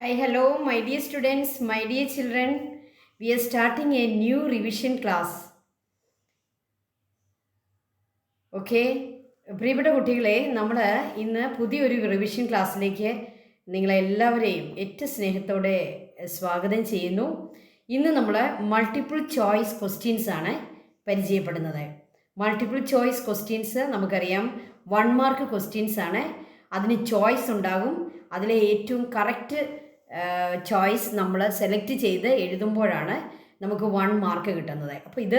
Hi, hello, my dear students, my dear children. We are starting a new revision class. Okay? പ്രിയപ്പെട്ട കുട്ടികളെ നമ്മൾ ഇന്ന് പുതിയൊരു revision ക്ലാസ്സിലേക്ക് നിങ്ങളെല്ലാവരെയും ഏറ്റവും സ്നേഹത്തോടെ സ്വാഗതം ചെയ്യുന്നു. ഇന്ന് നമ്മൾ മൾട്ടിപ്പിൾ ചോയ്സ് ക്വസ്റ്റ്യൻസ് ആണ് പരിചയപ്പെടുന്നത്. മൾട്ടിപ്പിൾ ചോയ്സ് ക്വസ്റ്റ്യൻസ് നമുക്കറിയാം 1 മാർക്ക് ക്വസ്റ്റ്യൻസ് ആണ്. അതിന് ചോയ്സ് ഉണ്ടാകും. അതിലെ ഏറ്റവും കറക്റ്റ് ചോയ്സ് നമ്മൾ സെലക്ട് ചെയ്ത് എഴുതുമ്പോഴാണ് നമുക്ക് 1 മാർക്ക് കിട്ടുന്നത്. അപ്പോൾ ഇത്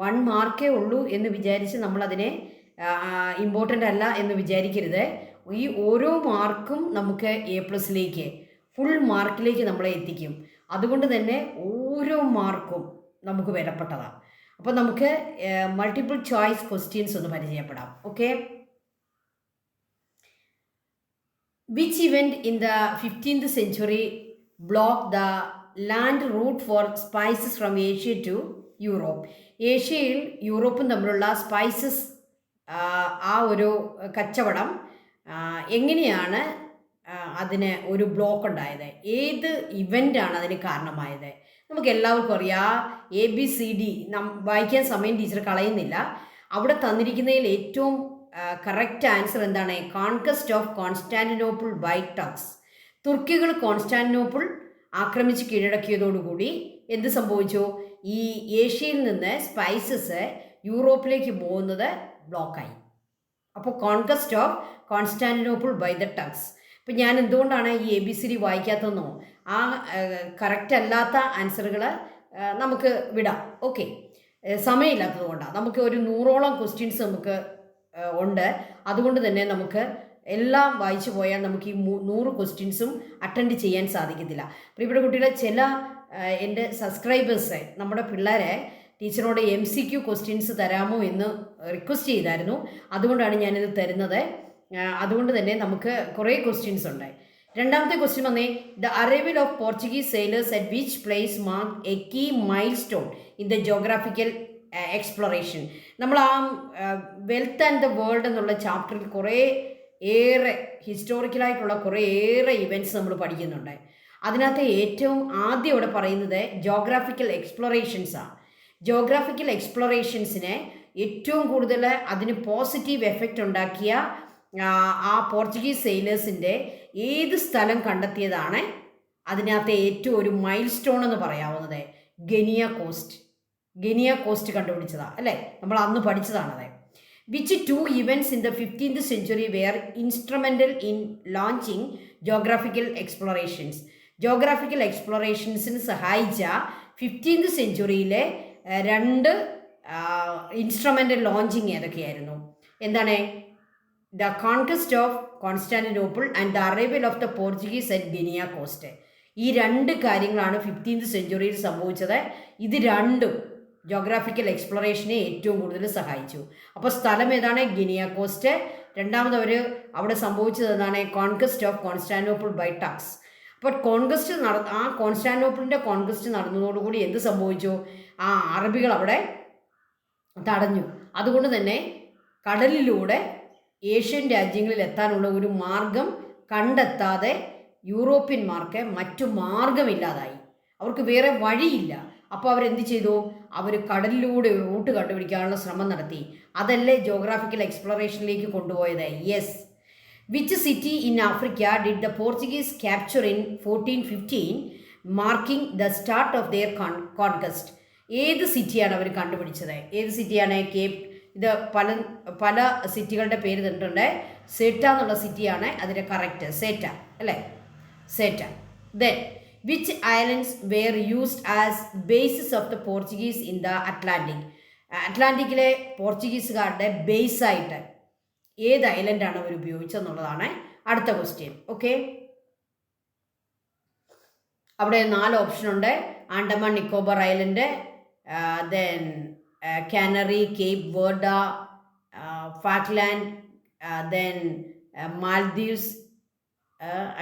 1 മാർക്കേ ഉള്ളൂ എന്ന് വിചാരിച്ച് നമ്മളതിനെ ഇമ്പോർട്ടൻ്റ് അല്ല എന്ന് വിചാരിക്കരുത്. ഈ ഓരോ മാർക്കും നമുക്ക് A+ലേക്ക് ഫുൾ മാർക്കിലേക്ക് നമ്മളെ എത്തിക്കും. അതുകൊണ്ട് തന്നെ ഓരോ മാർക്കും നമുക്ക് വിലപ്പെട്ടതാണ്. അപ്പോൾ നമുക്ക് മൾട്ടിപ്പിൾ ചോയ്സ് ക്വസ്റ്റ്യൻസ് ഒന്ന് പരിചയപ്പെടാം. Okay, which event in the 15th century blocked the land route for spices from Asia to Europe? ഏഷ്യയിൽ യൂറോപ്പും തമ്മിലുള്ള സ്പൈസസ് ആ ഒരു കച്ചവടം എങ്ങനെയാണ് അതിന് ഒരു ബ്ലോക്ക് ഉണ്ടായത്? ഏത് ഇവൻ്റാണ് അതിന് കാരണമായത്? നമുക്ക് എല്ലാവർക്കും അറിയാം. ABCD വായിക്കാൻ സമയം ടീച്ചർ കളയുന്നില്ല. അവിടെ തന്നിരിക്കുന്നതിൽ ഏറ്റവും കറക്റ്റ് ആൻസർ എന്താണ്? Conquest of Constantinople by Turks. തുർക്കികൾ കോൺസ്റ്റാന്റിനോപ്പിൾ ആക്രമിച്ച് കീഴടക്കിയതോടുകൂടി എന്ത് സംഭവിച്ചു? ഈ ഏഷ്യയിൽ നിന്ന് സ്പൈസസ് യൂറോപ്പിലേക്ക് പോകുന്നത് ബ്ലോക്കായി. അപ്പോൾ conquest of Constantinople by the Turks. ഇപ്പം ഞാൻ എന്തുകൊണ്ടാണ് ഈ ABCD വായിക്കാത്തതെന്നോ? ആ കറക്റ്റ് അല്ലാത്ത ആൻസറുകൾ നമുക്ക് വിടാം. ഓക്കെ, സമയമില്ലാത്തത് കൊണ്ടാണ്. നമുക്ക് ഒരു 100ഓളം ക്വസ്റ്റ്യൻസ് നമുക്ക് ഉണ്ട്. അതുകൊണ്ട് തന്നെ നമുക്ക് എല്ലാം വായിച്ചു പോയാൽ നമുക്ക് ഈ 100 ക്വസ്റ്റ്യൻസും അറ്റൻഡ് ചെയ്യാൻ സാധിക്കത്തില്ല. പ്രിയപ്പെട്ട കുട്ടികളെ, ചില എൻ്റെ സബ്സ്ക്രൈബേഴ്സ് നമ്മുടെ പിള്ളേരെ ടീച്ചറോട് MCQ ക്വസ്റ്റ്യൻസ് തരാമോ എന്ന് റിക്വസ്റ്റ് ചെയ്തായിരുന്നു. അതുകൊണ്ടാണ് ഞാനിത് തരുന്നത്. അതുകൊണ്ട് തന്നെ നമുക്ക് കുറേ ക്വസ്റ്റ്യൻസ് ഉണ്ട്. രണ്ടാമത്തെ ക്വസ്റ്റ്യൻ വന്നേ, the arrival of Portuguese sailors at which place mark a key milestone in the geographical exploration. നമ്മൾ ആ വെൽത്ത് ആൻഡ് ദ വേൾഡ് എന്നുള്ള ചാപ്റ്ററിൽ കുറേ ഏറെ ഹിസ്റ്റോറിക്കലായിട്ടുള്ള കുറേയേറെ ഇവൻറ്റ്സ് നമ്മൾ പഠിക്കുന്നുണ്ട്. അതിനകത്ത് ഏറ്റവും ആദ്യം ഇവിടെ പറയുന്നത് ജോഗ്രാഫിക്കൽ എക്സ്പ്ലോറേഷൻസാണ്. ജോഗ്രാഫിക്കൽ എക്സ്പ്ലോറേഷൻസിനെ ഏറ്റവും കൂടുതൽ അതിന് പോസിറ്റീവ് എഫക്റ്റ് ഉണ്ടാക്കിയ ആ പോർച്ചുഗീസ് സെയിലേഴ്സിൻ്റെ ഏത് സ്ഥലം കണ്ടെത്തിയതാണ് അതിനകത്ത് ഏറ്റവും ഒരു മൈൽ സ്റ്റോൺ എന്ന് പറയാവുന്നത്? ഗനിയ കോസ്റ്റ് കണ്ടുപിടിച്ചതാണ് അല്ലേ? നമ്മൾ അന്ന് പഠിച്ചതാണത്. Which 2 events in the 15th century were instrumental in launching geographical explorations? Geographical എക്സ്പ്ലോറേഷൻസിന് സഹായിച്ച 15th സെഞ്ച്വറിയിലെ 2 ഇൻസ്ട്രുമെൻ്റൽ ലോഞ്ചിങ് ഏതൊക്കെയായിരുന്നു? എന്താണ്? The conquest of Constantinople and the arrival of the Portuguese at Guinea coast. ഈ 2 കാര്യങ്ങളാണ് 15th സെഞ്ച്വറിയിൽ സംഭവിച്ചത്. ഇത് രണ്ടും ജോഗ്രാഫിക്കൽ എക്സ്പ്ലോറേഷനെ ഏറ്റവും കൂടുതൽ സഹായിച്ചു. അപ്പോൾ സ്ഥലം ഏതാണ്? Guinea coast. രണ്ടാമത് അവിടെ സംഭവിച്ചത് എന്താണ്? Conquest of Constantinople by Turks. അപ്പോൾ കോൺസ്റ്റാന്റിനോപ്പിളിൻ്റെ കോൺക്വസ്റ്റ് നടന്നതോടുകൂടി എന്ത് സംഭവിച്ചു? ആ അറബികൾ അവിടെ തടഞ്ഞു. അതുകൊണ്ട് തന്നെ കടലിലൂടെ ഏഷ്യൻ രാജ്യങ്ങളിൽ എത്താനുള്ള ഒരു മാർഗം കണ്ടെത്താതെ യൂറോപ്യന്മാർക്ക് മറ്റു മാർഗമില്ലാതായി. അവർക്ക് വേറെ വഴിയില്ല. അപ്പോൾ അവരെന്ത് ചെയ്തു? അവർ കടലിലൂടെ ഒരു റൂട്ട് കണ്ടുപിടിക്കാനുള്ള ശ്രമം നടത്തി. അതല്ലേ ജോഗ്രാഫിക്കൽ എക്സ്പ്ലോറേഷനിലേക്ക് കൊണ്ടുപോയത്? Yes. Which city in Africa did the Portuguese capture in 1415 marking the start of their conquest? ഏത് സിറ്റിയാണ് അവർ കണ്ടുപിടിച്ചത്? ഏത് സിറ്റിയാണ്? ഇത് പല സിറ്റികളുടെ പേര് തന്നിട്ടുണ്ട്. സെറ്റ എന്നുള്ള സിറ്റിയാണ് അതിൻ്റെ കറക്റ്റ്. സെറ്റ അല്ലേ? സെറ്റ. Then which islands were used as bases of the Portuguese in the Atlantic? അറ്റ്ലാന്റിക്കിലെ പോർച്ചുഗീസുകാരുടെ ബേസായിട്ട് ഏത് ഐലൻഡാണ് അവർ ഉപയോഗിച്ചതെന്നുള്ളതാണ് അടുത്ത ക്വസ്റ്റ്യൻ. ഓക്കെ, അവിടെ 4 ഓപ്ഷനുണ്ട്. Andaman Nicobar island, then Canary, Cape Verde, Falkland, then Maldives.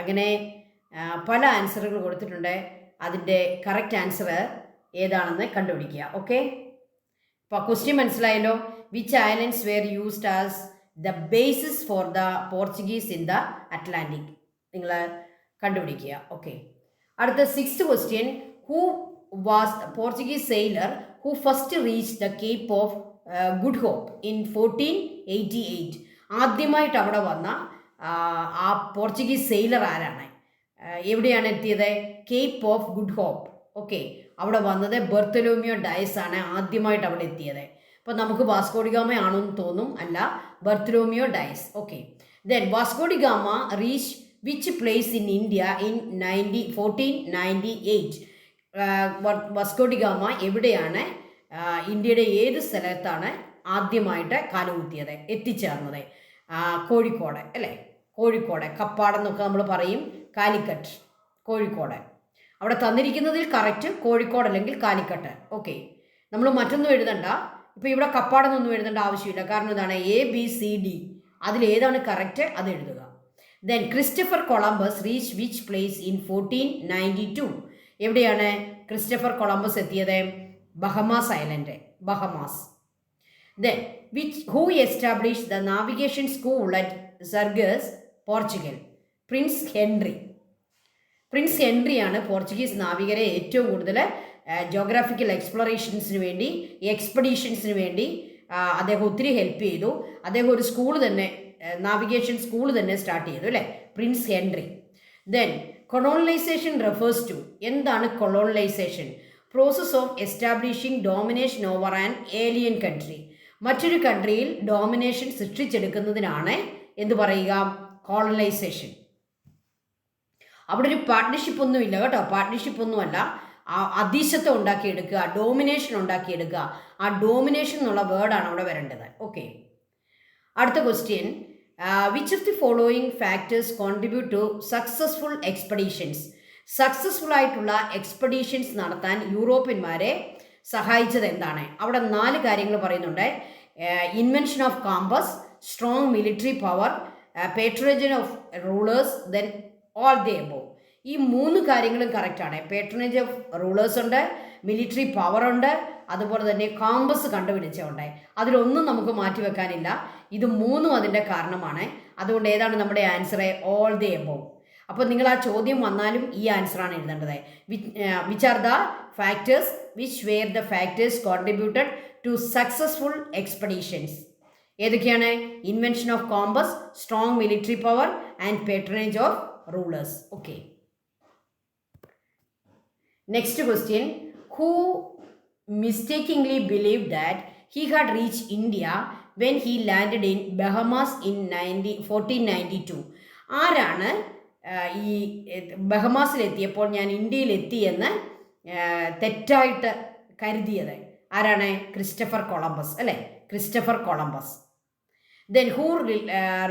അങ്ങനെ പല ആൻസറുകൾ കൊടുത്തിട്ടുണ്ട്. അതിൻ്റെ കറക്റ്റ് ആൻസർ ഏതാണെന്ന് കണ്ടുപിടിക്കുക. ഓക്കെ, അപ്പോൾ ക്വസ്റ്റ്യൻ മനസ്സിലായല്ലോ. Which islands were used as the basis for the Portuguese in the Atlantic? നിങ്ങൾ കണ്ടുപിടിക്കുക. ഓക്കെ, അടുത്ത 6th question, who was the Portuguese sailor who first reach the Cape of Good Hope in 1488? ആദ്യമായിട്ട് അവിടെ വന്ന ആ Portuguese sailor ആരാണ്? എവിടെയാണ് എത്തിയത്? Cape of Good Hope. Okay, അവിടെ വന്നത് ബർത്തലോമിയോ ഡയസ് ആണ് ആദ്യമായിട്ട് അവിടെ എത്തിയത്. അപ്പോൾ നമുക്ക് വാസ്കോഡിഗാമ ആണെന്ന് തോന്നും, അല്ല, Bartholomew Dias. Okay, then Vasco da Gama reach which place in India in 1498? Vasco da Gama എവിടെയാണ്, ഇന്ത്യയുടെ ഏത് സ്ഥലത്താണ് ആദ്യമായിട്ട് കാലുകുത്തിയത്, എത്തിച്ചേർന്നത്? കോഴിക്കോട് അല്ലേ? കോഴിക്കോട്, കപ്പാടെന്നൊക്കെ നമ്മൾ പറയും, കാലിക്കറ്റ്, കോഴിക്കോട്. അവിടെ തന്നിരിക്കുന്നതിൽ കറക്റ്റ് കോഴിക്കോട് അല്ലെങ്കിൽ കാലിക്കട്ട്. ഓക്കെ, നമ്മൾ മറ്റൊന്നും എഴുതണ്ട. ഇപ്പോൾ ഇവിടെ കപ്പാടെന്നൊന്നും എഴുതേണ്ട ആവശ്യമില്ല, കാരണം ഇതാണ് ABCD, അതിലേതാണ് കറക്റ്റ് അത് എഴുതുക. Then Christopher Columbus reach which place in 1492? എവിടെയാണ് ക്രിസ്റ്റഫർ കൊളംബസ് എത്തിയത്? Bahamas island, Bahamas. Then who establish the navigation school at Sagres, Portugal? Prince Henry. Prince ഹെൻറിയാണ് പോർച്ചുഗീസ് നാവികരെ ഏറ്റവും കൂടുതൽ ജോഗ്രാഫിക്കൽ എക്സ്പ്ലോറേഷൻസിന് വേണ്ടി, എക്സ്പെഡീഷൻസിന് വേണ്ടി അദ്ദേഹം ഒത്തിരി ഹെൽപ്പ് ചെയ്തു. അദ്ദേഹം ഒരു സ്കൂൾ തന്നെ, നാവിഗേഷൻ സ്കൂൾ തന്നെ സ്റ്റാർട്ട് ചെയ്തു അല്ലേ, prince Henry. Then colonisation refers to, എന്താണ് colonisation? Process of establishing domination over an alien country. മറ്റൊരു കൺട്രിയിൽ ഡോമിനേഷൻ സൃഷ്ടിച്ചെടുക്കുന്നതിനാണ് എന്ത് പറയുക? കോളനൈസേഷൻ. അവിടെ ഒരു പാർട്ട്ണർഷിപ്പ് ഒന്നുമില്ല കേട്ടോ, പാർട്ട്ണർഷിപ്പ് ഒന്നുമല്ല, അധീശത്വം ഉണ്ടാക്കിയെടുക്കുക, ഡോമിനേഷൻ ഉണ്ടാക്കിയെടുക്കുക. ആ ഡോമിനേഷൻ എന്നുള്ള വേർഡാണ് അവിടെ വരേണ്ടത്. ഓക്കെ, അടുത്ത question, which of the following factors contribute to successful expeditions? Successful ആയിട്ടുള്ള എക്സ്പെഡീഷൻസ് നടത്താൻ യൂറോപ്യന്മാരെ സഹായിച്ചത് എന്താണ്? അവിടെ 4 കാര്യങ്ങൾ പറയുന്നുണ്ട്. Invention of compass, strong military power, patronage of rulers, then all the above. ഈ 3 കാര്യങ്ങളും കറക്റ്റാണ്. പേട്രണേജ് ഓഫ് റൂളേഴ്സ് ഉണ്ട്, മിലിറ്ററി പവർ ഉണ്ട്, അതുപോലെ തന്നെ കാമ്പസ് കണ്ടുപിടിച്ചുണ്ട്. അതിലൊന്നും നമുക്ക് മാറ്റി വെക്കാനില്ല. ഇത് 3ഉം അതിൻ്റെ കാരണമാണ്. അതുകൊണ്ട് ഏതാണ് നമ്മുടെ ആൻസർ? All the above. അപ്പോൾ നിങ്ങൾ ആ ചോദ്യം വന്നാലും ഈ ആൻസറാണ് എഴുതേണ്ടത്. Which are the factors, which were the factors contributed to successful expeditions? ഏതൊക്കെയാണ്? Invention of compass, strong military power and patronage of rulers. Okay, next question, who mistakingly believe that he had reached India when he landed in Bahamas in 1492? ആരാണ് ഈ ബഹമാസിലെത്തിയപ്പോൾ ഞാൻ ഇന്ത്യയിലെത്തിയെന്ന് തെറ്റായിട്ട് കരുതിയത്? ആരാണ്? Christopher Columbus അല്ലേ, Christopher Columbus. Then who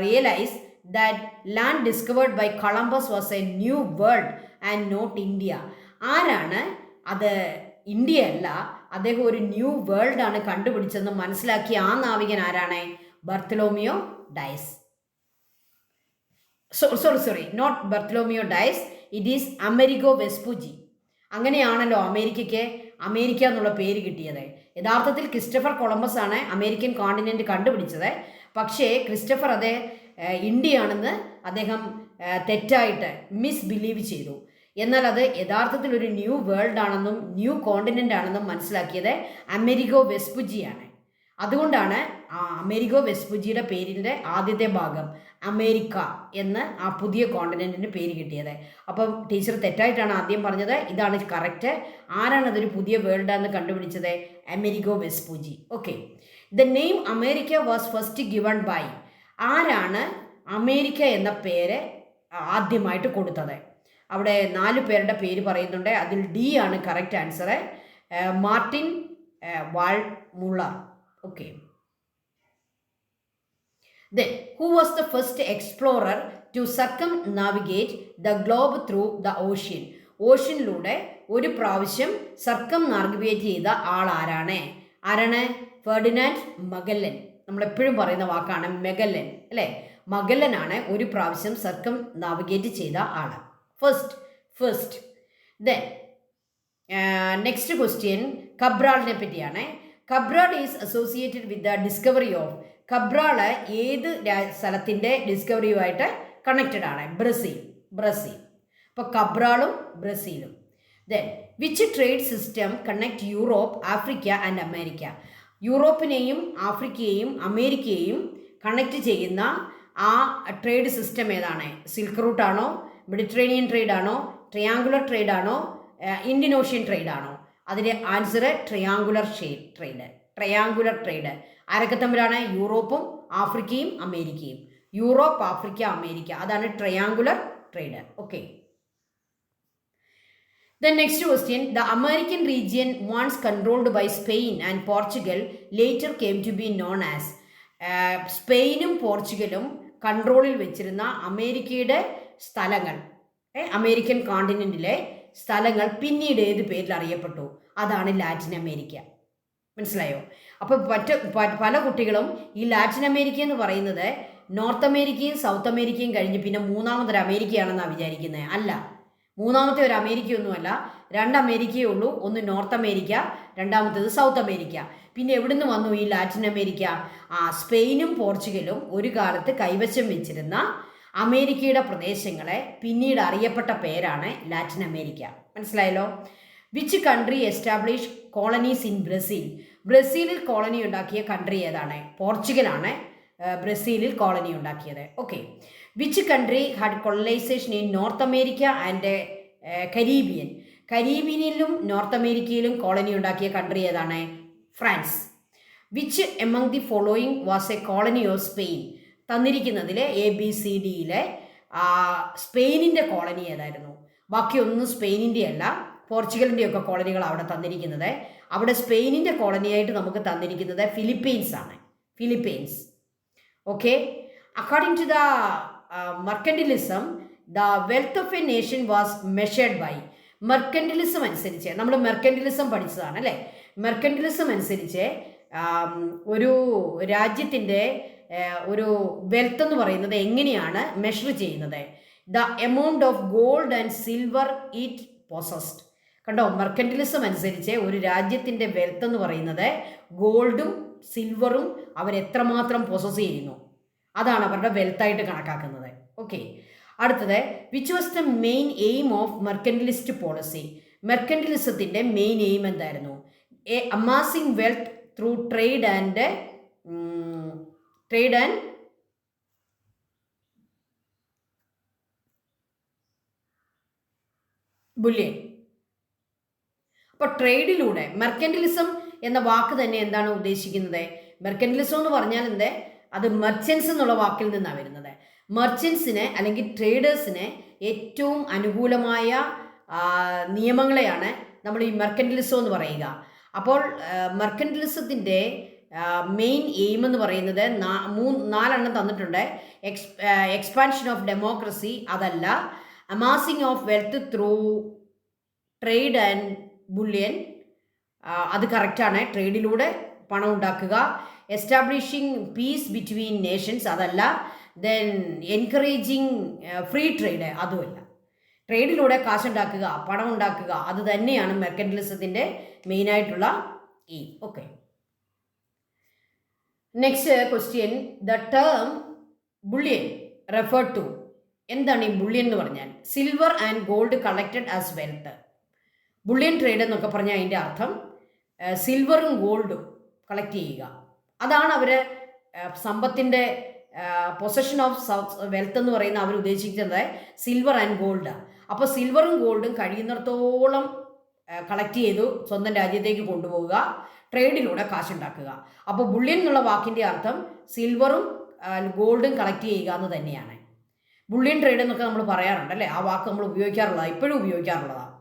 realise that land discovered by Columbus was a new world and not India? ആരാണ് അത് India അല്ല, അദ്ദേഹം ഒരു ന്യൂ വേൾഡ് ആണ് കണ്ടുപിടിച്ചതെന്ന് മനസ്സിലാക്കിയ ആ നാവികൻ ആരാണ്? Bartolomeu Dias. Sorry, not Bartolomeu Dias, it is Amerigo Vespucci. അങ്ങനെയാണല്ലോ അമേരിക്ക എന്നുള്ള പേര് കിട്ടിയത്. യഥാർത്ഥത്തിൽ ക്രിസ്റ്റഫർ കൊളംബസ് ആണ് അമേരിക്കൻ കോണ്ടിനെൻറ്റ് കണ്ടുപിടിച്ചത്. പക്ഷേ ക്രിസ്റ്റഫർ അത് ഇന്ത്യയാണെന്ന് അദ്ദേഹം തെറ്റായിട്ട് മിസ്ബിലീവ് ചെയ്തു. എന്നാൽ അത് യഥാർത്ഥത്തിൽ ഒരു ന്യൂ വേൾഡ് ആണെന്നും ന്യൂ കോണ്ടിനെൻ്റ് ആണെന്നും മനസ്സിലാക്കിയത് അമേരിഗോ വെസ്പുജിയാണ്. അതുകൊണ്ടാണ് ആ അമേരിഗോ വെസ്പുജിയുടെ പേരിൻ്റെ ആദ്യത്തെ ഭാഗം അമേരിക്ക എന്ന് ആ പുതിയ കോണ്ടിനെൻറ്റിന് പേര് കിട്ടിയത്. അപ്പം ടീച്ചർ തെറ്റായിട്ടാണ് ആദ്യം പറഞ്ഞത്, ഇതാണ് കറക്റ്റ്. ആരാണതൊരു പുതിയ വേൾഡാന്ന് കണ്ടുപിടിച്ചത്? Amerigo Vespucci. Okay, the name America was first given by, ആരാണ് അമേരിക്ക എന്ന പേര് ആദ്യമായിട്ട് കൊടുത്തത്? അവിടെ 4 പേരുടെ പേര് പറയുന്നുണ്ട്. അതിൽ ഡി ആണ് correct answer, Martin Waldseemuller. Okay, then who was the first explorer to circumnavigate the globe through the ocean? ഓഷ്യനിലൂടെ ഒരു പ്രാവശ്യം സർക്കം നാവിഗേറ്റ് ചെയ്ത ആൾ ആരാണ്? Ferdinand Magellan. നമ്മളെപ്പോഴും പറയുന്ന വാക്കാണ് മെഗല്ലൻ അല്ലേ. മഗല്ലനാണ് ഒരു പ്രാവശ്യം സർക്കം നാവിഗേറ്റ് ചെയ്ത ആൾ. ഫസ്റ്റ് ദെൻ നെക്സ്റ്റ് ക്വസ്റ്റ്യൻ കബ്രാളിനെ പറ്റിയാണ്. Cabral is associated with the discovery of, Cabral ഏത് സ്ഥലത്തിൻ്റെ ഡിസ്കവറിയുമായിട്ട് കണക്റ്റഡ് ആണ്? ബ്രസീൽ. അപ്പോൾ കബ്രാളും ബ്രസീലും. Then which trade system connect Europe, Africa and America? യൂറോപ്പിനെയും ആഫ്രിക്കയെയും അമേരിക്കയെയും കണക്ട് ചെയ്യുന്ന ആ ട്രേഡ് സിസ്റ്റം ഏതാണ്? സിൽക്ക് റൂട്ടാണോ, മെഡിറ്ററേനിയൻ ട്രേഡ് ആണോ, ട്രയാങ്കുലർ ട്രേഡ് ആണോ, ഇന്ത്യൻ ഓഷ്യൻ ട്രേഡ് ആണോ? അതിൻ്റെ answer triangular trade. Triangular trade ആരൊക്കെ തമ്മിലാണ്? യൂറോപ്പും ആഫ്രിക്കയും അമേരിക്കയും. യൂറോപ്പ്, ആഫ്രിക്ക, അമേരിക്ക, അതാണ് triangular trade. Okay. The next question, the American region once controlled by Spain and Portugal later came to be known as. സ്പെയിനും പോർച്ചുഗലും കൺട്രോളിൽ വെച്ചിരുന്ന അമേരിക്കയുടെ സ്ഥലങ്ങൾ, അമേരിക്കൻ കോണ്ടിനെൻറ്റിലെ സ്ഥലങ്ങൾ പിന്നീട് ഏത് പേരിൽ അറിയപ്പെട്ടു? അതാണ് ലാറ്റിൻ അമേരിക്ക. മനസ്സിലായോ? അപ്പോൾ പല കുട്ടികളും ഈ ലാറ്റിൻ അമേരിക്ക എന്ന് പറയുന്നത് നോർത്ത് അമേരിക്കയും സൗത്ത് അമേരിക്കയും കഴിഞ്ഞ് പിന്നെ മൂന്നാമതൊരു അമേരിക്കയാണെന്നാണ് വിചാരിക്കുന്നത്. അല്ല, മൂന്നാമത്തെ ഒരു അമേരിക്കയൊന്നുമല്ല, 2 അമേരിക്കയേ ഉള്ളൂ. ഒന്ന് നോർത്ത് അമേരിക്ക, രണ്ടാമത്തേത് സൗത്ത് അമേരിക്ക. പിന്നെ എവിടുന്ന് വന്നു ഈ ലാറ്റിൻ അമേരിക്ക? സ്പെയിനും പോർച്ചുഗലും ഒരു കാലത്ത് കൈവശം വെച്ചിരുന്ന അമേരിക്കയുടെ പ്രദേശങ്ങളെ പിന്നീട് അറിയപ്പെട്ട പേരാണ് ലാറ്റിൻ അമേരിക്ക. മനസ്സിലായല്ലോ? Which country establish colonies in Brazil? ബ്രസീലിൽ കോളനി ഉണ്ടാക്കിയ കൺട്രി ഏതാണ്? പോർച്ചുഗലാണ് ബ്രസീലിൽ കോളനി ഉണ്ടാക്കിയത്. Okay. Which country had colonisation in north America and Caribbean? കരീബിയനിലും നോർത്ത് അമേരിക്കയിലും കോളനി ഉണ്ടാക്കിയ കൺട്രി ഏതാണ്? France. Which among the following was a colony of Spain? തന്നിരിക്കുന്നതിൽ ABCDയിലെ സ്പെയിനിൻ്റെ കോളനി ഏതായിരുന്നു? ബാക്കിയൊന്നും സ്പെയിനിൻ്റെ അല്ല, പോർച്ചുഗലിൻ്റെ ഒക്കെ കോളനികൾ അവിടെ തന്നിരിക്കുന്നത്. അവിടെ സ്പെയിനിൻ്റെ കോളനിയായിട്ട് നമുക്ക് തന്നിരിക്കുന്നത് ഫിലിപ്പീൻസ് ആണ്. Philippines. Okay. According to the mercantilism, the wealth of a nation was measured by. Mercantilism അനുസരിച്ച്, നമ്മൾ മെർക്കൻറ്റിലിസം പഠിച്ചതാണ് അല്ലേ? മെർക്കൻറ്റിലിസം അനുസരിച്ച് ഒരു രാജ്യത്തിൻ്റെ ഒരു വെൽത്ത് എന്ന് പറയുന്നത് എങ്ങനെയാണ് മെഷർ ചെയ്യുന്നത്? The amount of gold and silver it possessed. കണ്ടോ, മെർക്കൻറ്റിലിസം അനുസരിച്ച് ഒരു രാജ്യത്തിൻ്റെ വെൽത്ത് എന്ന് പറയുന്നത് ഗോൾഡും സിൽവറും അവരെത്രമാത്രം പൊസസ് ചെയ്യുന്നു, അതാണ് അവരുടെ വെൽത്തായിട്ട് കണക്കാക്കുന്നത്. ഓക്കെ. അടുത്തത്, which was the main aim of mercantilist policy? മെർക്കൻറ്റിലിസത്തിൻ്റെ മെയിൻ എയിം എന്തായിരുന്നു? Amassing wealth through trade and bullion. അപ്പോൾ ട്രേഡിലൂടെ, മെർക്കൻറ്റിലിസം എന്ന വാക്ക് തന്നെ എന്താണ് ഉദ്ദേശിക്കുന്നത്? മെർക്കൻറ്റിലിസം എന്ന് പറഞ്ഞാൽ എന്ത്? അത് മെർച്ചൻസ് എന്നുള്ള വാക്കിൽ നിന്നാണ് വരുന്നത്. മെർച്ചൻസിന് അല്ലെങ്കിൽ ട്രേഡേഴ്സിന് ഏറ്റവും അനുകൂലമായ നിയമങ്ങളെയാണ് നമ്മൾ ഈ മെർക്കൻറ്റിലിസം എന്ന് പറയുക. അപ്പോൾ മെർക്കൻറ്റിലിസത്തിൻ്റെ മെയിൻ എയിം എന്ന് പറയുന്നത് 4 തന്നിട്ടുണ്ട്. എക്സ്പാൻഷൻ ഓഫ് ഡെമോക്രസി, അതല്ല. Amassing of wealth through trade and bullion, അത് കറക്റ്റാണ്. ട്രേഡിലൂടെ പണം ഉണ്ടാക്കുക. എസ്റ്റാബ്ലിഷിങ് പീസ് ബിറ്റ്വീൻ നേഷൻസ്, അതല്ല. ദെൻ എൻകറേജിങ് ഫ്രീ ട്രേഡ്, അതുമല്ല. ട്രേഡിലൂടെ കാശുണ്ടാക്കുക, പണം ഉണ്ടാക്കുക, അത് തന്നെയാണ് മെർക്കൻറ്റിലിസത്തിൻ്റെ മെയിനായിട്ടുള്ള aim. Okay. Next question, the term bullion refer to. എന്താണ് ഈ ബുള്ളിയൻ എന്ന് പറഞ്ഞാൽ? Silver and gold collected as wealth. Bullion trade എന്നൊക്കെ പറഞ്ഞാൽ അതിൻ്റെ അർത്ഥം സിൽവറും ഗോൾഡും കളക്ട് ചെയ്യുക. അതാണ് അവർ സമ്പത്തിൻ്റെ പൊസഷൻ ഓഫ് വെൽത്ത് എന്ന് പറയുന്ന അവർ ഉദ്ദേശിക്കുന്നത് സിൽവർ ആൻഡ് ഗോൾഡ്. അപ്പോൾ സിൽവറും ഗോൾഡും കഴിയുന്നിടത്തോളം കളക്ട് ചെയ്തു സ്വന്തം രാജ്യത്തേക്ക് കൊണ്ടുപോവുക, ട്രേഡിലൂടെ കാശുണ്ടാക്കുക. അപ്പോൾ ബുള്ളിയൻ എന്നുള്ള വാക്കിൻ്റെ അർത്ഥം സിൽവറും ഗോൾഡും കളക്ട് ചെയ്യുക എന്ന് തന്നെയാണ്. ബുള്ളിയൻ ട്രേഡ് എന്നൊക്കെ നമ്മൾ പറയാറുണ്ട് അല്ലേ? ആ വാക്ക് നമ്മൾ ഉപയോഗിക്കാറുള്ളതാണ്, ഇപ്പോഴും ഉപയോഗിക്കാറുള്ളതാണ്.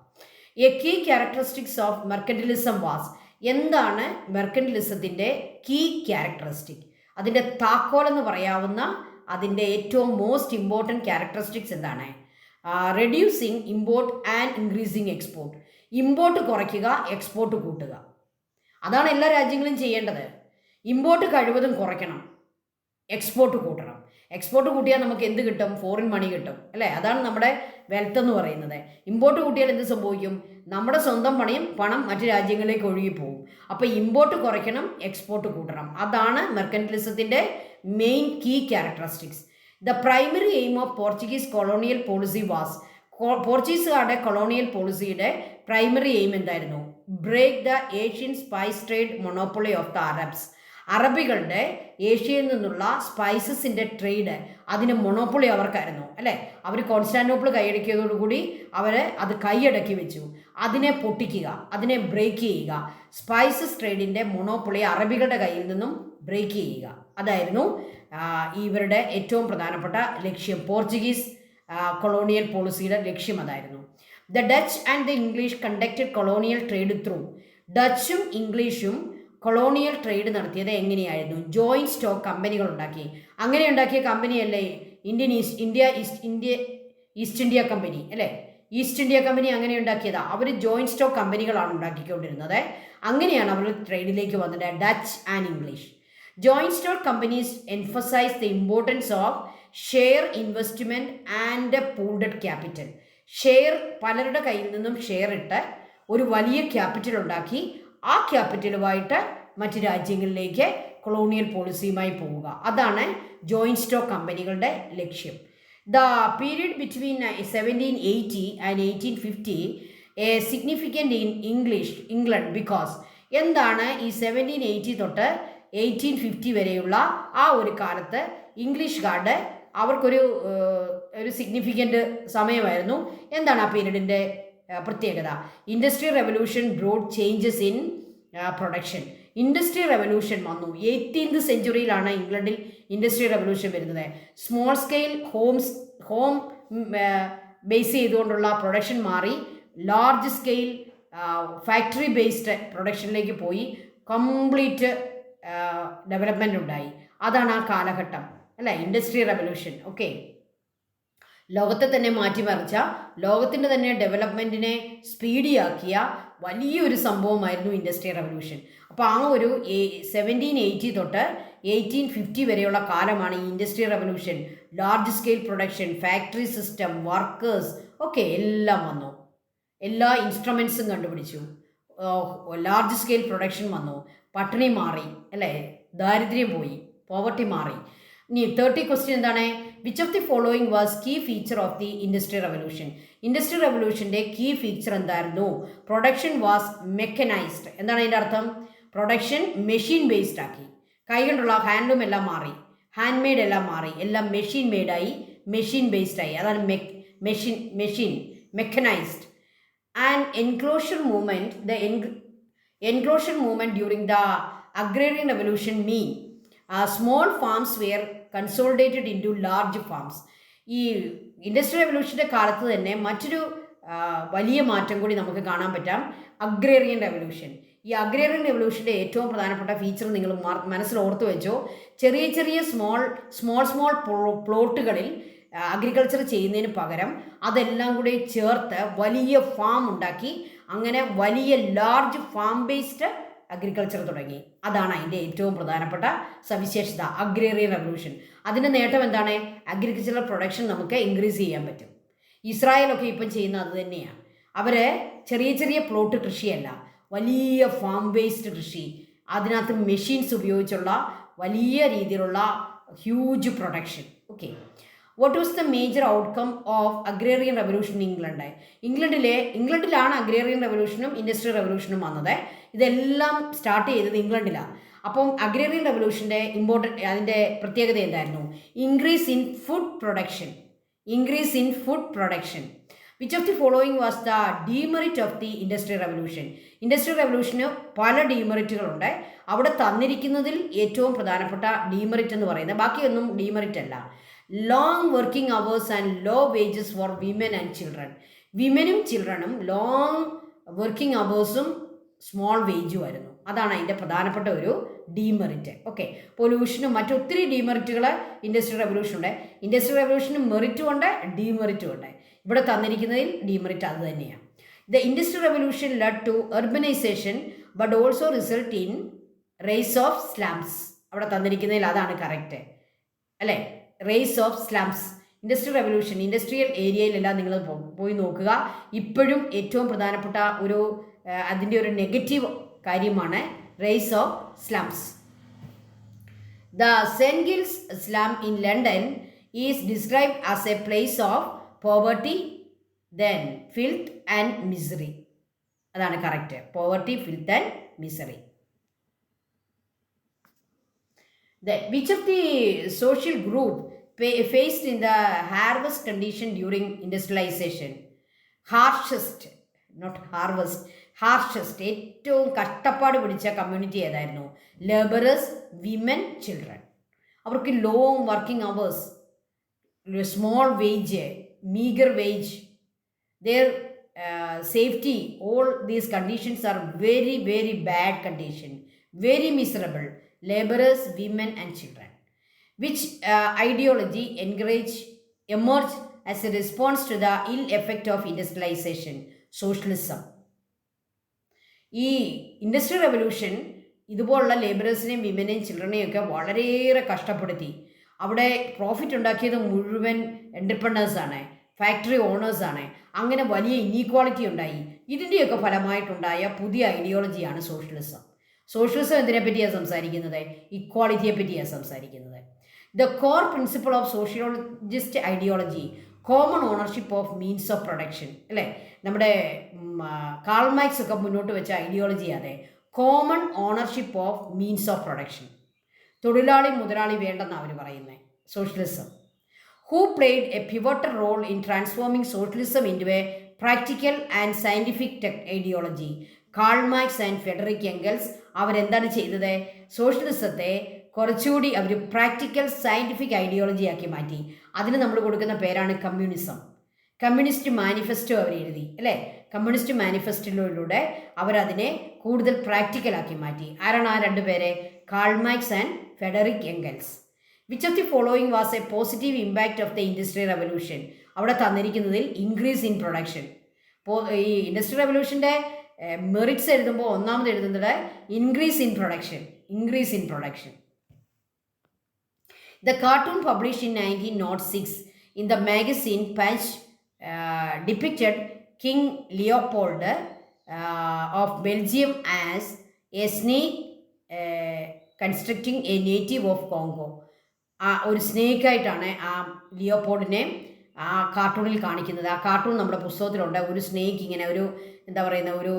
A key characteristics of mercantilism was. എന്താണ് മെർക്കൻറ്റിലിസത്തിൻ്റെ കീ ക്യാരക്ടറിസ്റ്റിക്? അതിൻ്റെ താക്കോലെന്ന് പറയാവുന്ന അതിൻ്റെ ഏറ്റവും മോസ്റ്റ് ഇമ്പോർട്ടൻറ്റ് ക്യാരക്ടറിസ്റ്റിക്സ് എന്താണ്? Reducing import and increasing export. Import കുറയ്ക്കുക, എക്സ്പോർട്ട് കൂട്ടുക. അതാണ് എല്ലാ രാജ്യങ്ങളും ചെയ്യേണ്ടത്. ഇമ്പോർട്ട് കഴിവതും കുറയ്ക്കണം, എക്സ്പോർട്ട് കൂട്ടണം. എക്സ്പോർട്ട് കൂട്ടിയാൽ നമുക്ക് എന്ത് കിട്ടും? ഫോറിൻ മണി കിട്ടും അല്ലേ? അതാണ് നമ്മുടെ വെൽത്ത് എന്ന് പറയുന്നത്. ഇമ്പോർട്ട് കൂട്ടിയാൽ എന്ത് സംഭവിക്കും? നമ്മുടെ സ്വന്തം പണം മറ്റു രാജ്യങ്ങളിലേക്ക് ഒഴുകിപ്പോകും. അപ്പോൾ ഇമ്പോർട്ട് കുറയ്ക്കണം, എക്സ്പോർട്ട് കൂട്ടണം. അതാണ് മെർക്കൻറ്റിലിസത്തിൻ്റെ main key characteristics. The primary aim of Portuguese colonial policy was. പോർച്ചുഗീസുകാരുടെ കൊളോണിയൽ പോളിസിയുടെ പ്രൈമറി എയിം എന്തായിരുന്നു? Break the Asian spice trade monopoly of the Arabs. അറബികളുടെ ഏഷ്യയിൽ നിന്നുള്ള സ്പൈസസിൻ്റെ ട്രേഡ്, അതിന് മൊണോപ്പൊളി അവർക്കായിരുന്നു അല്ലേ. അവർ കോൺസ്റ്റാന്റിനോപ്പിൾ കൈയടക്കിയതോടുകൂടി അവർ അത് കൈയടക്കി വെച്ചു. അതിനെ പൊട്ടിക്കുക, അതിനെ ബ്രേക്ക് ചെയ്യുക, സ്പൈസസ് ട്രേഡിൻ്റെ മൊണോപ്പൊളി അറബികളുടെ കയ്യിൽ നിന്നും ബ്രേക്ക് ചെയ്യുക. അതായിരുന്നു ഇവരുടെ ഏറ്റവും പ്രധാനപ്പെട്ട ലക്ഷ്യം. പോർച്ചുഗീസ് കൊളോണിയൽ പോളിസിയുടെ ലക്ഷ്യം അതായിരുന്നു. The Dutch and the English conducted colonial trade through. ഡച്ചും ഇംഗ്ലീഷും കൊളോണിയൽ ട്രേഡ് നടത്തിയത് എങ്ങനെയായിരുന്നു? ജോയിൻറ്റ് സ്റ്റോക്ക് കമ്പനികൾ ഉണ്ടാക്കി. അങ്ങനെ ഉണ്ടാക്കിയ കമ്പനിയല്ലേ ഈസ്റ്റ് ഇന്ത്യ കമ്പനി അല്ലേ. ഈസ്റ്റ് ഇന്ത്യ കമ്പനി അങ്ങനെ ഉണ്ടാക്കിയതാ. അവർ ജോയിൻറ്റ് സ്റ്റോക്ക് കമ്പനികളാണ് ഉണ്ടാക്കിക്കൊണ്ടിരുന്നത്. അങ്ങനെയാണ് അവർ ട്രേഡിലേക്ക് വന്നത്, Dutch and English. Joint stock companies emphasise the importance of share investment and pooled capital. Share, പലരുടെ കയ്യിൽ നിന്നും ഷെയർ ഇട്ട് ഒരു വലിയ ക്യാപിറ്റൽ ഉണ്ടാക്കി ആ ക്യാപിറ്റലുമായിട്ട് മറ്റ് രാജ്യങ്ങളിലേക്ക് കൊളോണിയൽ പോളിസിയുമായി പോവുക. അതാണ് ജോയിൻറ്റ് സ്റ്റോക്ക് കമ്പനികളുടെ ലക്ഷ്യം. The period between 1780 and 1850 A significant in England because. എന്താണ് ഈ 1780 തൊട്ട് 1850 വരെയുള്ള ആ ഒരു കാലത്ത് ഇംഗ്ലീഷുകാരുടെ അവർക്കൊരു സിഗ്നിഫിക്കൻ്റ് സമയമായിരുന്നു. എന്താണ് ആ പീരീഡിൻ്റെ പ്രത്യേകത? Industrial revolution broad changes in production. Industrial revolution വന്നു. 18th സെഞ്ച്വറിയിലാണ് ഇംഗ്ലണ്ടിൽ ഇൻഡസ്ട്രിയൽ റെവല്യൂഷൻ വരുന്നത്. സ്മോൾ സ്കെയിൽ ഹോം ബേസ് ചെയ്തുകൊണ്ടുള്ള പ്രൊഡക്ഷൻ മാറി ലാർജ് സ്കെയിൽ ഫാക്ടറി ബേസ്ഡ് പ്രൊഡക്ഷനിലേക്ക് പോയി കംപ്ലീറ്റ് ഡെവലപ്മെൻ്റ് ഉണ്ടായി. അതാണ് ആ കാലഘട്ടം അല്ലേ, ഇൻഡസ്ട്രിയൽ റെവല്യൂഷൻ. ഓക്കെ, ലോകത്തെ തന്നെ മാറ്റിമറിച്ച, ലോകത്തിൻ്റെ തന്നെ ഡെവലപ്മെൻറ്റിനെ സ്പീഡിയാക്കിയ വലിയൊരു സംഭവമായിരുന്നു ഇൻഡസ്ട്രിയൽ റെവല്യൂഷൻ. അപ്പോൾ ആ ഒരു 1780 തൊട്ട് 1850 വരെയുള്ള കാലമാണ് ഈ industrial revolution. Large scale production, factory system, workers ഒക്കെ എല്ലാം വന്നു. എല്ലാ ഇൻസ്ട്രുമെൻസും കണ്ടുപിടിച്ചു. ലാർജ് സ്കെയിൽ പ്രൊഡക്ഷൻ വന്നു. പട്ടിണി മാറി അല്ലേ, ദാരിദ്ര്യം പോയി, പോവർട്ടി മാറി. ഇനി 30 ക്വസ്റ്റ്യൻ എന്താണ്? Which of the following was key feature of the industrial revolution? Industrial റെവല്യൂഷൻ്റെ കീ ഫീച്ചർ എന്തായിരുന്നു? Production was mechanised. എന്താണ് അതിൻ്റെ അർത്ഥം? പ്രൊഡക്ഷൻ മെഷീൻ ബേസ്ഡ് ആക്കി. കൈകൊണ്ടുള്ള ഹാൻഡ്ലൂം എല്ലാം മാറി, ഹാൻഡ് മെയ്ഡ് എല്ലാം മാറി, എല്ലാം മെഷീൻ മെയ്ഡായി, മെഷീൻ ബേസ്ഡ് ആയി. അതാണ് machine mechanised. And enclosure movement, enclosure movement during the agrarian revolution mean small farms were consolidated into large farms. ഈ ഇൻഡസ്ട്രിയൽ റെവല്യൂഷൻ്റെ കാലത്ത് തന്നെ മറ്റൊരു വലിയ മാറ്റം കൂടി നമുക്ക് കാണാൻ പറ്റാം, അഗ്രേറിയൻ റെവല്യൂഷൻ. ഈ അഗ്രേറിയൻ റെവല്യൂഷൻ്റെ ഏറ്റവും പ്രധാനപ്പെട്ട ഫീച്ചർ നിങ്ങൾ മനസ്സിൽ ഓർത്ത് വെച്ചോ. ചെറിയ ചെറിയ സ്മോൾ പ്ലോട്ടുകളിൽ അഗ്രികൾച്ചർ ചെയ്യുന്നതിന് പകരം അതെല്ലാം കൂടി ചേർത്ത് വലിയ ഫാം ഉണ്ടാക്കി, അങ്ങനെ വലിയ ലാർജ് ഫാം ബേസ്ഡ് അഗ്രികൾച്ചർ തുടങ്ങി. അതാണ് അതിൻ്റെ ഏറ്റവും പ്രധാനപ്പെട്ട സവിശേഷത, അഗ്രേറിയൻ റെവല്യൂഷൻ. അതിൻ്റെ നേട്ടം എന്താണ്? അഗ്രികൾച്ചറൽ പ്രൊഡക്ഷൻ നമുക്ക് ഇൻക്രീസ് ചെയ്യാൻ പറ്റും. ഇസ്രായേലൊക്കെ ഇപ്പം ചെയ്യുന്ന അത് തന്നെയാണ്. അവർ ചെറിയ ചെറിയ പ്ലോട്ട് കൃഷിയല്ല, വലിയ ഫാം ബേസ്ഡ് കൃഷി, അതിനകത്ത് മെഷീൻസ് ഉപയോഗിച്ചുള്ള വലിയ രീതിയിലുള്ള huge production. Okay, what was the major outcome of agrarian revolution in England? ഇംഗ്ലണ്ടിലാണ് അഗ്രേറിയൻ റെവല്യൂഷനും ഇൻഡസ്ട്രിയൽ റെവല്യൂഷനും വന്നത്. ഇതെല്ലാം സ്റ്റാർട്ട് ചെയ്തത് ഇംഗ്ലണ്ടിലാണ്. അപ്പം അഗ്രേറിയൻ റെവല്യൂഷൻ്റെ അതിൻ്റെ പ്രത്യേകത എന്തായിരുന്നു? Increase in food production. Which of the following was the demerit of the industrial revolution? Industrial റെവല്യൂഷന് പല ഡീമെറിറ്റുകളുണ്ട്. അവിടെ തന്നിരിക്കുന്നതിൽ ഏറ്റവും പ്രധാനപ്പെട്ട ഡീമെറിറ്റ് എന്ന് പറയുന്നത്, ബാക്കിയൊന്നും ഡീമെറിറ്റ് അല്ല, long working hours and low wages for women and children. വിമനും ചിൽഡ്രനും ലോങ് വർക്കിംഗ് അവേഴ്സും സ്മോൾ വേജും ആയിരുന്നു. അതാണ് അതിൻ്റെ പ്രധാനപ്പെട്ട ഒരു ഡീമെറിറ്റ്. ഓക്കെ, പൊല്യൂഷനും മറ്റൊത്തിരി ഡീമെറിറ്റുകൾ ഇൻഡസ്ട്രിയൽ റെവല്യൂഷനുണ്ട്. ഇൻഡസ്ട്രിയൽ റെവല്യൂഷനും മെറിറ്റും ഉണ്ട്, ഡീമെറിറ്റും ഉണ്ട്. ഇവിടെ തന്നിരിക്കുന്നതിൽ ഡീമെറിറ്റ് അത് തന്നെയാണ്. The industrial revolution led to urbanisation but also result in rise of slums. അവിടെ തന്നിരിക്കുന്നതിൽ അതാണ് കറക്റ്റ് അല്ലേ, rise of slums. Industrial revolution industrial ഏരിയയിലെല്ലാം നിങ്ങൾ പോയി നോക്കുക. ഇപ്പോഴും ഏറ്റവും പ്രധാനപ്പെട്ട അതിൻ്റെ ഒരു നെഗറ്റീവ് കാര്യമാണ് rise of slums. The Saint Giles slum in London is described as a place of poverty then filth and misery. അതാണ് correct. Poverty, filth and misery. Then, which of the social group faced in the harvest condition during industrialization? Harshest, not harvest, harshest, ഏറ്റവും കഷ്ടപ്പാട് പിടിച്ച community ഏതായിരുന്നു? Labourers, women, children. അവർക്ക് long working hours, small wage, meagre wage, their safety, all these conditions are very, very bad condition, very miserable. Laborers, women and children. Which ideology emerged as a response to the ill effect of industrialization? Socialism. ഈ industrial revolution ഇതുപോലുള്ള ലേബറേഴ്സിനെയും വിമനെയും ചിൽഡ്രനെയും ഒക്കെ വളരെയേറെ കഷ്ടപ്പെടുത്തി. അവിടെ profit ഉണ്ടാക്കിയത് മുഴുവൻ എൻ്റർപ്രണേഴ്സാണ്, factory ഓണേഴ്സാണ്. അങ്ങനെ വലിയ inequality ഉണ്ടായി. ഇതിൻ്റെയൊക്കെ ഫലമായിട്ടുണ്ടായ പുതിയ ഐഡിയോളജിയാണ് സോഷ്യലിസം. സോഷ്യലിസം എന്തിനെ പറ്റിയാണ് സംസാരിക്കുന്നത്? ഇക്വാളിറ്റിയെ പറ്റിയാണ് സംസാരിക്കുന്നത്. The core principle of sociologist ideology, common ownership of means of production, അല്ലേ? നമ്മുടെ കാൾ മാർക്സ് ഒക്കെ മുന്നോട്ട് വെച്ച ഐഡിയോളജി അതെ, common ownership of means of production. തൊഴിലാളി മുതലാളി വേണ്ടെന്നാണ് അവർ പറയുന്നത്. Socialism. Who played a pivotal role in transforming socialism into a practical and scientific ideology? Karl Marx and Federico Engels. അവരെന്താണ് ചെയ്തത്? സോഷ്യലിസത്തെ കുറച്ചുകൂടി അവർ പ്രാക്ടിക്കൽ സയൻറ്റിഫിക് ഐഡിയോളജി ആക്കി മാറ്റി. അതിന് നമ്മൾ കൊടുക്കുന്ന പേരാണ് കമ്മ്യൂണിസം. കമ്മ്യൂണിസ്റ്റ് മാനിഫെസ്റ്റോ അവർ എഴുതി, അല്ലേ? കമ്മ്യൂണിസ്റ്റ് മാനിഫെസ്റ്റോയിലൂടെ അവരതിനെ കൂടുതൽ പ്രാക്ടിക്കലാക്കി മാറ്റി. ആരാണ് ആ രണ്ട് പേരെ? Karl Marx and Federico Engels. Which of the following was A positive impact of the industrial revolution? അവിടെ തന്നിരിക്കുന്നതിൽ ഇൻക്രീസ് ഇൻ പ്രൊഡക്ഷൻ. ഈ ഇൻഡസ്ട്രിയൽ റെവല്യൂഷൻ്റെ മെറിറ്റ്സ് എഴുതുമ്പോൾ ഒന്നാമത് എഴുതുന്നത് increase in production. Increase in production. The cartoon published in 1906 in the magazine punch depicted King Leopold of Belgium as a snake constructing a native of Congo. ഒരു സ്നേക്കായിട്ടാണ് ആ ലിയോപോൾഡിനെ ആ കാർട്ടൂണിൽ കാണിക്കുന്നത്. ആ cartoon നമ്മുടെ പുസ്തകത്തിലുണ്ട്. ഒരു സ്നേക്ക് ഇങ്ങനെ ഒരു എന്താ പറയുന്ന ഒരു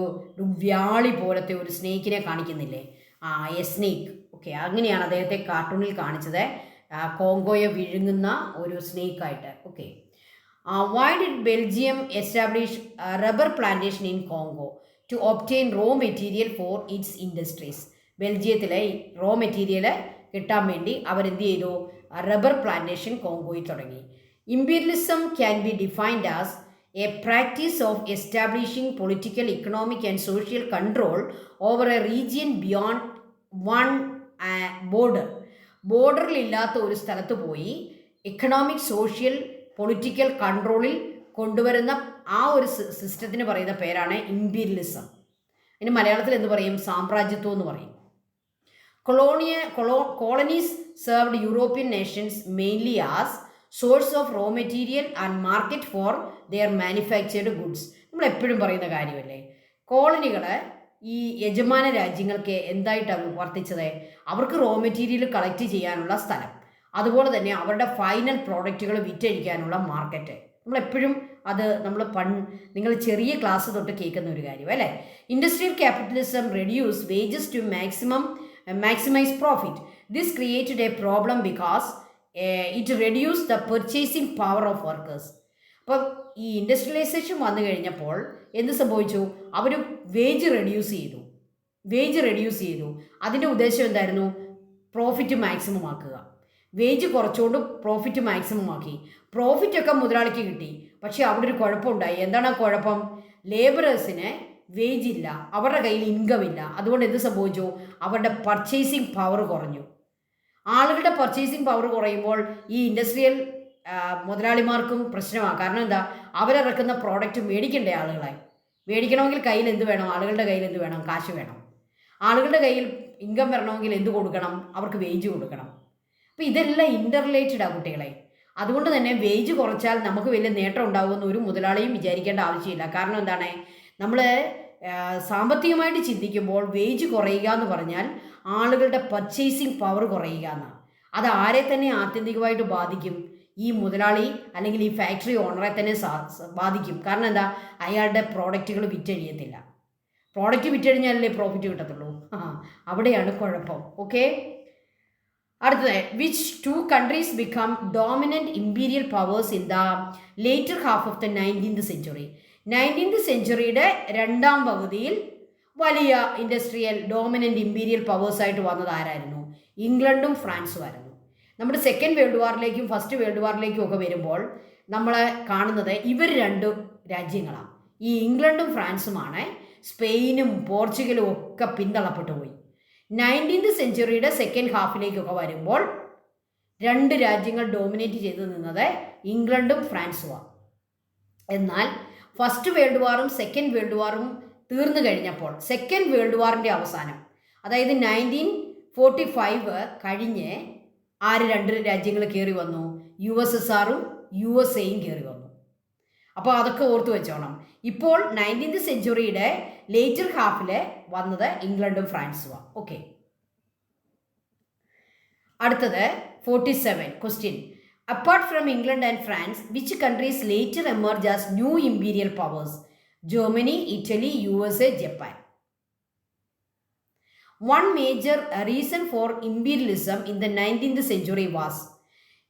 വ്യാളി പോലത്തെ ഒരു സ്നേക്കിനെ കാണിക്കുന്നില്ലേ? A snake. ഓക്കെ, അങ്ങനെയാണ് അദ്ദേഹത്തെ കാർട്ടൂണിൽ കാണിച്ചത്, കോങ്കോയെ വിഴുങ്ങുന്ന ഒരു സ്നേക്കായിട്ട്. Okay. Why did Belgium establish a rubber plantation in Congo? To obtain raw material for its industries. ബെൽജിയത്തിലെ റോ മെറ്റീരിയൽ കിട്ടാൻ വേണ്ടി അവരെന്ത് ചെയ്തു? റബ്ബർ പ്ലാന്റേഷൻ കോങ്കോയിൽ തുടങ്ങി. Imperialism can be defined as a practice of establishing political, economic and social control over a region beyond one border. ബോർഡറിലില്ലാത്ത ഒരു സ്ഥലത്ത് പോയി ഇക്കണോമിക്, സോഷ്യൽ, പൊളിറ്റിക്കൽ കൺട്രോളിൽ കൊണ്ടുവരുന്ന ആ ഒരു സിസ്റ്റത്തിന് പറയുന്ന പേരാണ് ഇമ്പീരിയലിസം. ഇനി മലയാളത്തിൽ എന്ത് പറയും? സാമ്രാജ്യത്വം എന്ന് പറയും. Colonies served European nations mainly as source of raw material and market for their manufactured goods. നമ്മൾ എപ്പോഴും പറയുന്ന കാര്യമല്ലേ? കോളനികൾ ഈ യജമാന രാജ്യങ്ങൾക്ക് എന്തായിട്ടാണ് വർത്തിച്ചത്? അവർക്ക് റോ മെറ്റീരിയൽ കളക്ട് ചെയ്യാനുള്ള സ്ഥലം, അതുപോലെ തന്നെ അവരുടെ ഫൈനൽ പ്രോഡക്റ്റുകൾ വിറ്റഴിക്കാനുള്ള മാർക്കറ്റ്. നമ്മളെപ്പോഴും അത് നിങ്ങൾ ചെറിയ ക്ലാസ് തൊട്ട് കേൾക്കുന്ന ഒരു കാര്യം അല്ലേ? Industrial capitalism reduce wages to maximize profit. This created a problem because it reduced the purchasing power of workers. അപ്പം ഈ ഇൻഡസ്ട്രിയലൈസേഷൻ വന്നു കഴിഞ്ഞപ്പോൾ എന്ത് സംഭവിച്ചു? അവർ വേജ് റെഡ്യൂസ് ചെയ്തു. അതിൻ്റെ ഉദ്ദേശം എന്തായിരുന്നു? പ്രോഫിറ്റ് മാക്സിമം ആക്കുക. വേജ് കുറച്ചുകൊണ്ട് പ്രോഫിറ്റ് മാക്സിമം ആക്കി. പ്രോഫിറ്റൊക്കെ മുതലാളിക്ക് കിട്ടി, പക്ഷേ അവിടെ ഒരു കുഴപ്പമുണ്ടായി. എന്താണ് ആ കുഴപ്പം? ലേബറേഴ്സിന് വേജ് ഇല്ല, അവരുടെ കയ്യിൽ ഇൻകം ഇല്ല. അതുകൊണ്ട് എന്ത് സംഭവിച്ചു? അവരുടെ പർച്ചേസിങ് പവർ കുറഞ്ഞു. ആളുകളുടെ പർച്ചേസിങ് പവർ കുറയുമ്പോൾ ഈ ഇൻഡസ്ട്രിയൽ മുതലാളിമാർക്കും പ്രശ്നമാണ്. കാരണം എന്താ? അവരിറക്കുന്ന പ്രോഡക്റ്റ് മേടിക്കണ്ടേ ആളുകളെ? മേടിക്കണമെങ്കിൽ കയ്യിൽ എന്ത് വേണം? ആളുകളുടെ കയ്യിൽ എന്ത് വേണം? കാശ് വേണം. ആളുകളുടെ കയ്യിൽ ഇൻകം വരണമെങ്കിൽ എന്ത് കൊടുക്കണം? അവർക്ക് വേജ് കൊടുക്കണം. അപ്പോൾ ഇതെല്ലാം ഇൻ്റർറിലേറ്റഡാണ് കുട്ടികളെ. അതുകൊണ്ട് തന്നെ വേജ് കുറച്ചാൽ നമുക്ക് വലിയ നേട്ടം ഉണ്ടാകുമെന്ന് ഒരു മുതലാളിയും വിചാരിക്കേണ്ട ആവശ്യമില്ല. കാരണം എന്താണ്? നമ്മൾ സാമ്പത്തികമായിട്ട് ചിന്തിക്കുമ്പോൾ വേജ് കുറയുക എന്ന് പറഞ്ഞാൽ ആളുകളുടെ പർച്ചേസിങ് പവർ കുറയുക എന്നാണ്. അത് ആരെ തന്നെ ആത്യന്തികമായിട്ട് ബാധിക്കും? ഈ മുതലാളി അല്ലെങ്കിൽ ഈ ഫാക്ടറി ഓണറെ തന്നെ ബാധിക്കും. കാരണം എന്താ, അയാളുടെ പ്രോഡക്റ്റുകൾ വിറ്റഴിയത്തില്ല. പ്രോഡക്റ്റ് വിറ്റഴിഞ്ഞാലല്ലേ പ്രോഫിറ്റ് കിട്ടത്തുള്ളൂ. അവിടെയാണ് കുഴപ്പം. ഓക്കെ, അടുത്തത്, which two countries become dominant imperial powers in the later half of the 19th century. 19th സെഞ്ച്വറിയുടെ രണ്ടാം പകുതിയിൽ വലിയ ഇൻഡസ്ട്രിയൽ ഡോമിനൻറ്റ് ഇമ്പീരിയൽ പവേഴ്സായിട്ട് വന്നത് ആരായിരുന്നു? ഇംഗ്ലണ്ടും ഫ്രാൻസും ആയിരുന്നു. നമ്മുടെ സെക്കൻഡ് വേൾഡ് വാറിലേക്കും ഫസ്റ്റ് വേൾഡ് വാറിലേക്കും ഒക്കെ വരുമ്പോൾ നമ്മൾ കാണുന്നത് ഇവർ രണ്ട് രാജ്യങ്ങളാണ്. ഈ ഇംഗ്ലണ്ടും ഫ്രാൻസുമാണ് സ്പെയിനും പോർച്ചുഗലും ഒക്കെ പിന്തള്ളപ്പെട്ടു പോയി. 19th സെഞ്ച്വറിയുടെ സെക്കൻഡ് ഹാഫിലേക്കൊക്കെ വരുമ്പോൾ രണ്ട് രാജ്യങ്ങൾ ഡോമിനേറ്റ് ചെയ്ത് നിന്നത് ഇംഗ്ലണ്ടും ഫ്രാൻസുമാണ്. എന്നാൽ ഫസ്റ്റ് വേൾഡ് വാറും സെക്കൻഡ് വേൾഡ് വാറും തീർന്നു കഴിഞ്ഞപ്പോൾ സെക്കൻഡ് വേൾഡ് വാറിൻ്റെ അവസാനം, അതായത് 1945 കഴിഞ്ഞ് രണ്ട് രാജ്യങ്ങൾ കയറി വന്നു? USSRും USA കയറി വന്നു. അപ്പോൾ അതൊക്കെ ഓർത്തു വെച്ചോണം. ഇപ്പോൾ 19th സെഞ്ച്വറിയുടെ ലേറ്റർ ഹാഫിൽ വന്നത് ഇംഗ്ലണ്ടും ഫ്രാൻസുമാണ്. ഓക്കെ, അടുത്തത് 47 question. Apart from England and France, which countries later emerge as new imperial powers? Germany, Italy, USA, Japan. One major reason for imperialism in the 19th century was,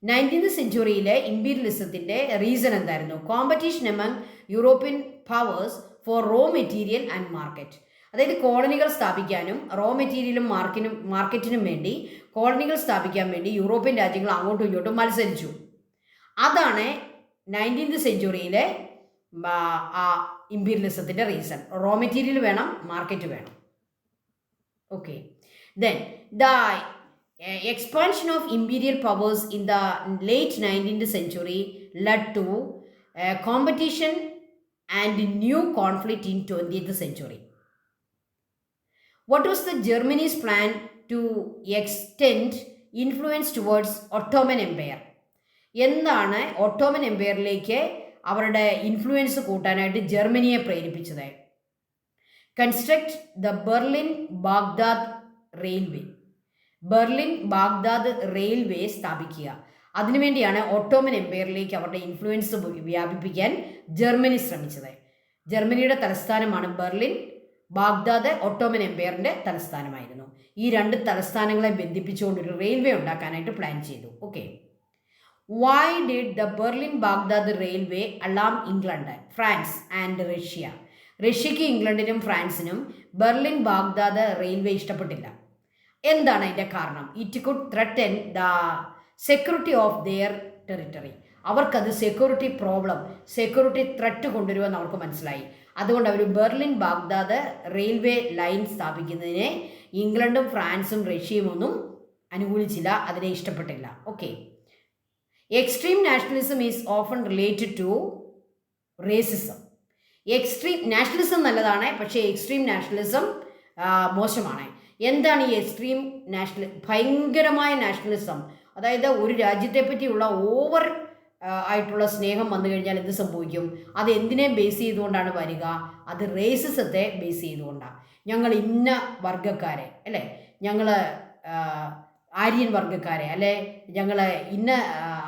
19th സെഞ്ച്വറിയിലെ ഇമ്പീരിയലിസത്തിൻ്റെ reason എന്തായിരുന്നു? Competition among European powers for raw material and market. അതായത് കോളനികൾ സ്ഥാപിക്കാനും raw മെറ്റീരിയലും മാർക്കറ്റിനും വേണ്ടി കോളനികൾ സ്ഥാപിക്കാൻ വേണ്ടി യൂറോപ്യൻ രാജ്യങ്ങൾ അങ്ങോട്ടും ഇങ്ങോട്ടും മത്സരിച്ചു. അതാണ് 19th സെഞ്ച്വറിയിലെ ഇമ്പീരിയലിസത്തിൻ്റെ റീസൺ. റോ മെറ്റീരിയൽ വേണം, മാർക്കറ്റ് വേണം. Okay, then the expansion of imperial powers in the late 19th century led to competition and new conflict in 20th century. What was the Germany's plan to extend influence towards Ottoman Empire? എന്താണ് Ottoman എംപയറിലേക്ക് അവരുടെ influence കൂട്ടാനായിട്ട് ജർമ്മനിയെ പ്രേരിപ്പിച്ചത്? Construct the Berlin Baghdad railway. Berlin-Baghdad railway സ്ഥാപിക്കുക. അതിനുവേണ്ടിയാണ് Ottoman എംപയറിലേക്ക് അവരുടെ influence വ്യാപിപ്പിക്കാൻ Germany ശ്രമിച്ചത്. ജർമ്മനിയുടെ തലസ്ഥാനമാണ് ബെർലിൻ. ബാഗ്ദാദ് ഒട്ടോമൻ എംപയറിൻ്റെ തലസ്ഥാനമായിരുന്നു. ഈ രണ്ട് തലസ്ഥാനങ്ങളെ ബന്ധിപ്പിച്ചുകൊണ്ടൊരു റെയിൽവേ ഉണ്ടാക്കാനായിട്ട് പ്ലാൻ ചെയ്തു. Okay, why did the Berlin Baghdad railway alarm England, France and Russia? റഷ്യയ്ക്ക് ഇംഗ്ലണ്ടിനും ഫ്രാൻസിനും ബെർലിൻ-ബാഗ്ദാദ് റെയിൽവേ ഇഷ്ടപ്പെട്ടില്ല. എന്താണ് അതിൻ്റെ കാരണം? It could threaten the security of their territory. അവർക്കത് സെക്യൂരിറ്റി ത്രട്ട് കൊണ്ടുവരുമെന്ന് അവർക്ക് മനസ്സിലായി. അതുകൊണ്ട് അവർ ബെർലിൻ-ബാഗ്ദാദ് റെയിൽവേ ലൈൻ സ്ഥാപിക്കുന്നതിനെ ഇംഗ്ലണ്ടും ഫ്രാൻസും റഷ്യയും ഒന്നും അനുകൂലിച്ചില്ല, അതിനെ ഇഷ്ടപ്പെട്ടില്ല. Okay, extreme nationalism is often related to racism. Extreme nationalism നല്ലതാണ്, പക്ഷേ എക്സ്ട്രീം നാഷണലിസം മോശമാണ്. എന്താണ് ഈ എക്സ്ട്രീം ഭയങ്കരമായ നാഷണലിസം? അതായത് ഒരു രാജ്യത്തെ പറ്റിയുള്ള ഓവർ ആയിട്ടുള്ള സ്നേഹം വന്നു കഴിഞ്ഞാൽ എന്ത് സംഭവിക്കും? അത് എന്തിനെ ബേസ് ചെയ്തുകൊണ്ടാണ് വരിക? അത് റേസിസത്തെ ബേസ് ചെയ്തുകൊണ്ടാണ്. ഞങ്ങൾ ഇന്ന വർഗ്ഗക്കാരെ, അല്ലേ, ഞങ്ങൾ ആര്യൻ വർഗ്ഗക്കാരെ, അല്ലെ ഞങ്ങൾ ഇന്ന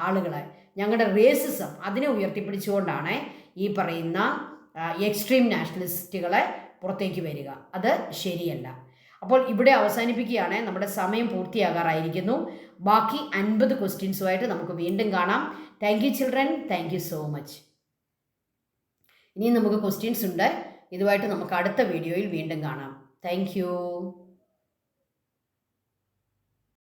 ആളുകളെ, ഞങ്ങളുടെ റേസിസം അതിനെ ഉയർത്തിപ്പിടിച്ചുകൊണ്ടാണ് ഈ പറയുന്ന എക്സ്ട്രീം നാഷണലിസ്റ്റുകളെ പുറത്തേക്ക് വരിക. അത് ശരിയല്ല. അപ്പോൾ ഇവിടെ അവസാനിപ്പിക്കുകയാണ്. നമ്മുടെ സമയം പൂർത്തിയാകാറായിരിക്കുന്നു. ബാക്കി 50 ക്വസ്റ്റ്യൻസുമായിട്ട് നമുക്ക് വീണ്ടും കാണാം. Thank you children, thank you so much. ഇനിയും നമുക്ക് ക്വസ്റ്റ്യൻസ് ഉണ്ട്. ഇതുമായിട്ട് നമുക്ക് അടുത്ത വീഡിയോയിൽ വീണ്ടും കാണാം. Thank you.